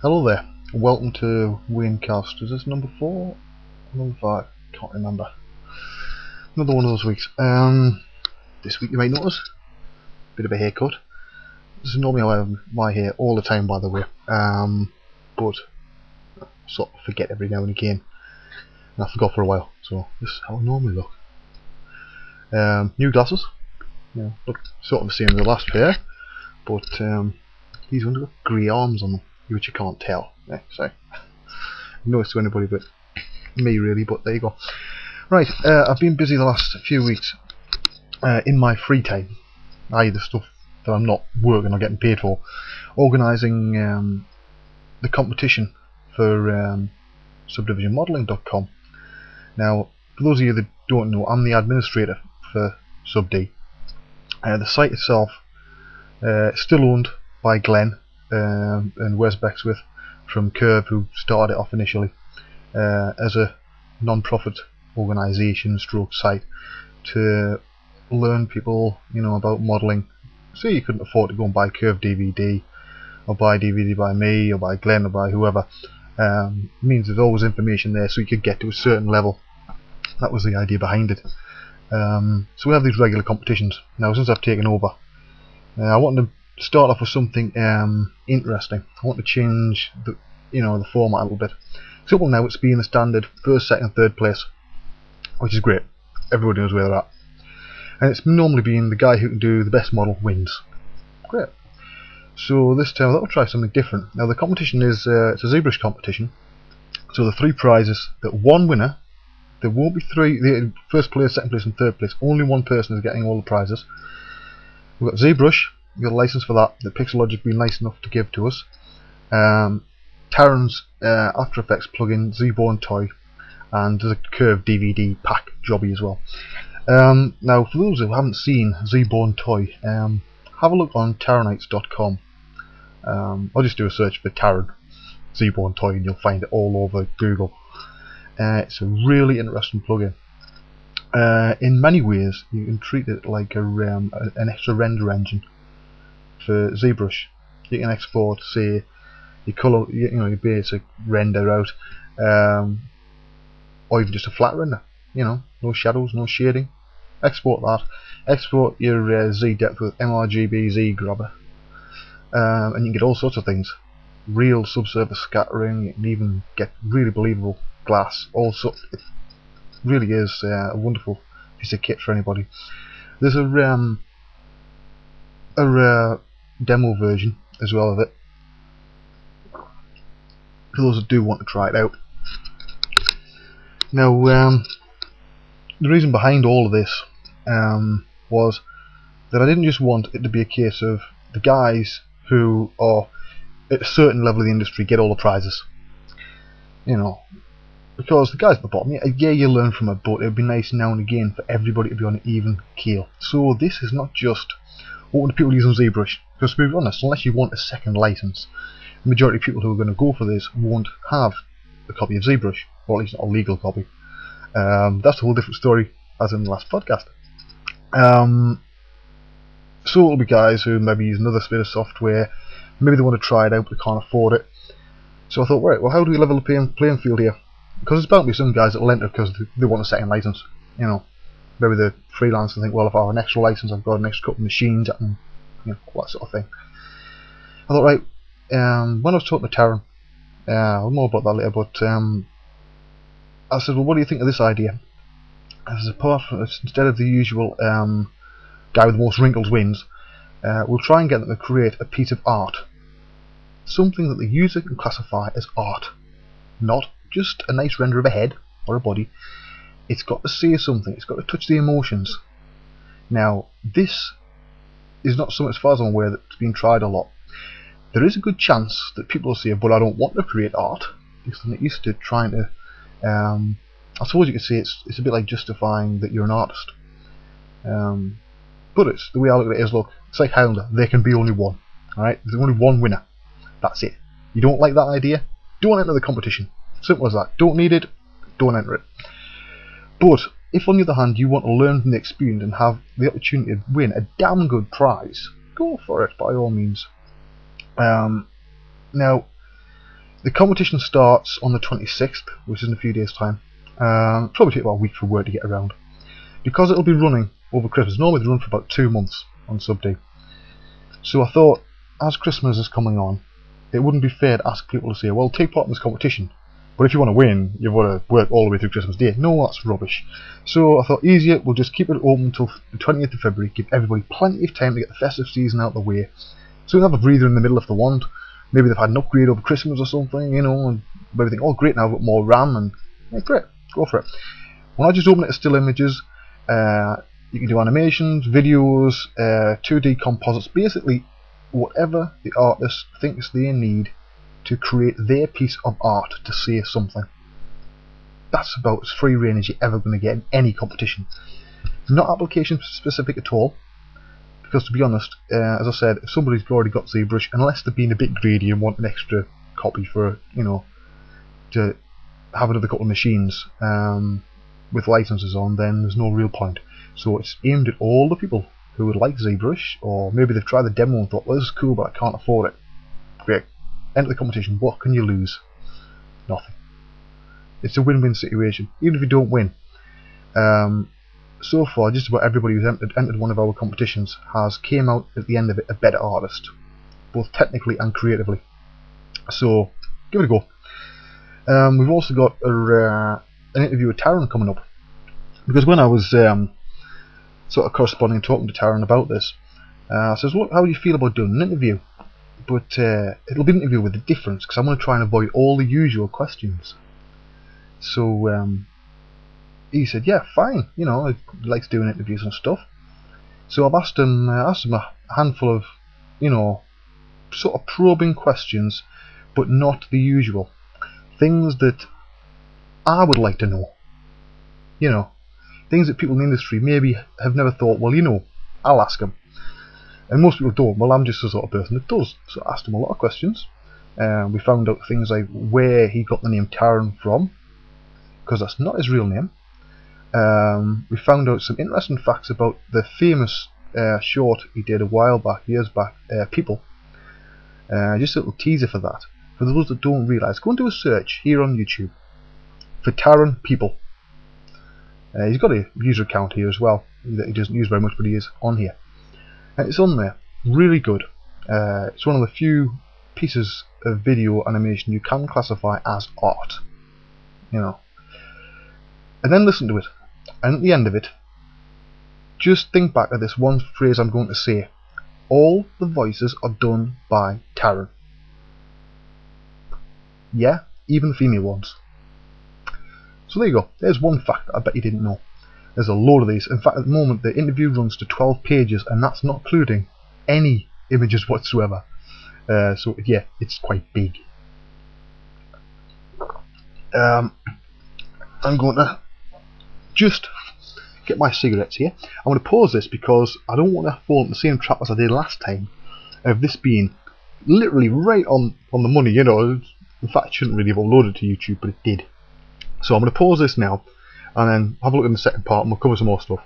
Hello there, welcome to Waynecast. Is this number 4? Number 5? Can't remember. Another one of those weeks. This week you might notice bit of a haircut. This is normally how I have my hair all the time, by the way. But I sort of forget every now and again, and I forgot for a while. So this is how I normally look. New glasses. Yeah, look sort of the same as the last pair, but these ones have got grey arms on them, which you can't tell. Yeah, so no it's to anybody but me really, but there you go. Right, I've been busy the last few weeks in my free time, i.e. the stuff that I'm not working or getting paid for, organising the competition for subdivisionmodeling.com. Now, for those of you that don't know, I'm the administrator for Subd. The site itself is still owned by Glenn and Wes Bexwith from Curve, who started it off initially as a non-profit organisation stroke site to learn people, about modelling. So you couldn't afford to go and buy Curve DVD or buy DVD by me or by Glenn or by whoever. Means there's always information there so you could get to a certain level. That was the idea behind it. So we have these regular competitions. Now since I've taken over, I want to start off with something interesting. I want to change the format a little bit. So well, now it's being the standard first, second, third place, which is great. Everybody knows where they're at, and it's normally being the guy who can do the best model wins. Great. So this time I thought I'll try something different. Now the competition is it's a Zbruhs competition. So the three prizes, that one winner. There won't be three. The first place, second place, and third place. Only one person is getting all the prizes. We've got Zbruhs. We've got a license for that. The Pixelogic been nice enough to give to us. Taron's After Effects plugin, Zbruhs toy, and there's a Curve DVD pack jobby as well. Now, for those who haven't seen Zbruhs toy, have a look on taronites.com. I'll just do a search for Taron Zbruhs toy, and you'll find it all over Google. It's a really interesting plugin. In many ways, you can treat it like an extra render engine for Zbruhs. You can export, say, your colour, your basic render out, or even just a flat render. No shadows, no shading. Export that. Export your Z depth with mRGB Z grabber, and you can get all sorts of things. Real subsurface scattering. You can even get really believable glass. Also, it really is a wonderful piece of kit for anybody. There's a demo version as well of it for those that do want to try it out. Now, the reason behind all of this was that I didn't just want it to be a case of the guys who are at a certain level of the industry get all the prizes. Because the guys at the bottom, yeah, you learn from it, but it would be nice now and again for everybody to be on an even keel. So this is not just open to people using Zbruhs, because to be honest, unless you want a second license, the majority of people who are going to go for this won't have a copy of Zbruhs, or at least not a legal copy. That's a whole different story, as in the last podcast. So it'll be guys who maybe use another bit of software, maybe they want to try it out but they can't afford it. So I thought, right, well, how do we level the playing field here? Because there's bound to be some guys that will enter because they want a second license. Maybe they're freelance and think, well, if I have an extra license, I've got an extra couple of machines, and all that sort of thing. I thought, right, when I was talking to Taron, I'll know about that later, but I said, well, what do you think of this idea? I said, apart from instead of the usual guy with the most wrinkles wins, we'll try and get them to create a piece of art, something that the user can classify as art, not just a nice render of a head or a body. It's got to say something, it's got to touch the emotions. Now, this is not something, as far as I'm aware, that's been tried a lot. There is a good chance that people will say, but I don't want to create art, because they're not used to trying to, I suppose you could say it's a bit like justifying that you're an artist. But it's, the way I look at it is, look, it's like Highlander, there can be only one. Alright, there's only one winner. That's it. You don't like that idea? Don't enter the competition. Simple as that. Don't need it, don't enter it. But if on the other hand you want to learn from the experience and have the opportunity to win a damn good prize, go for it by all means. Now, The competition starts on the 26th, which is in a few days' time. Probably take about a week for word to get around. Because it'll be running over Christmas, normally they run for about 2 months on Subdivision. So I thought, as Christmas is coming on, it wouldn't be fair to ask people to say, well, take part in this competition, but if you want to win, you've got to work all the way through Christmas Day. No, that's rubbish. So I thought, easier, we'll just keep it open until the 20th of February, give everybody plenty of time to get the festive season out of the way. So we'll have a breather in the middle if they want. Maybe they've had an upgrade over Christmas or something, you know, and maybe think, oh great, now I've got more RAM, and yeah, great, go for it. When I just open it as still images, you can do animations, videos, 2D composites, basically whatever the artist thinks they need to create their piece of art to say something. That's about as free rein as you're ever going to get in any competition. Not application specific at all, because to be honest, as I said, if somebody's already got Zbruhs, unless they're being a bit greedy and want an extra copy for, you know, to have another couple of machines with licenses on, then there's no real point. So it's aimed at all the people who would like Zbruhs, or maybe they've tried the demo and thought, well, this is cool, but I can't afford it. Great. Enter the competition. What can you lose? Nothing. It's a win-win situation, even if you don't win. So far, just about everybody who's entered one of our competitions has came out at the end of it a better artist, both technically and creatively. So give it a go. We've also got an interview with Taron coming up, because when I was sort of corresponding and talking to Taron about this, I says, "What? How do you feel about doing an interview?" But it'll be an interview with a difference, because I'm going to try and avoid all the usual questions. So he said, yeah, fine, you know, he likes doing interviews and stuff. So I've asked him a handful of, you know, sort of probing questions, but not the usual. Things that I would like to know. You know, things that people in the industry maybe have never thought, well, you know, I'll ask him. And most people don't. Well, I'm just the sort of person that does. So I asked him a lot of questions. We found out things like where he got the name Taron from, because that's not his real name. We found out some interesting facts about the famous short he did a while back, years back, People. Just a little teaser for that. For those that don't realise, go and do a search here on YouTube for Taron People. He's got a user account here as well that he doesn't use very much, but he is on here. And it's on there, really good. It's one of the few pieces of video animation you can classify as art, you know. And then listen to it, and at the end of it, just think back at this one phrase I'm going to say: all the voices are done by Taron. Yeah, even the female ones. So there you go. There's one fact I bet you didn't know. There's a load of these. In fact, at the moment the interview runs to 12 pages, and that's not including any images whatsoever. So yeah, it's quite big. I'm going to just get my cigarettes here. I'm going to pause this because I don't want to fall into the same trap as I did last time, of this being literally right on the money, you know. In fact, it shouldn't really have uploaded to YouTube, but it did. So I'm going to pause this now, and then have a look in the second part, and we'll cover some more stuff.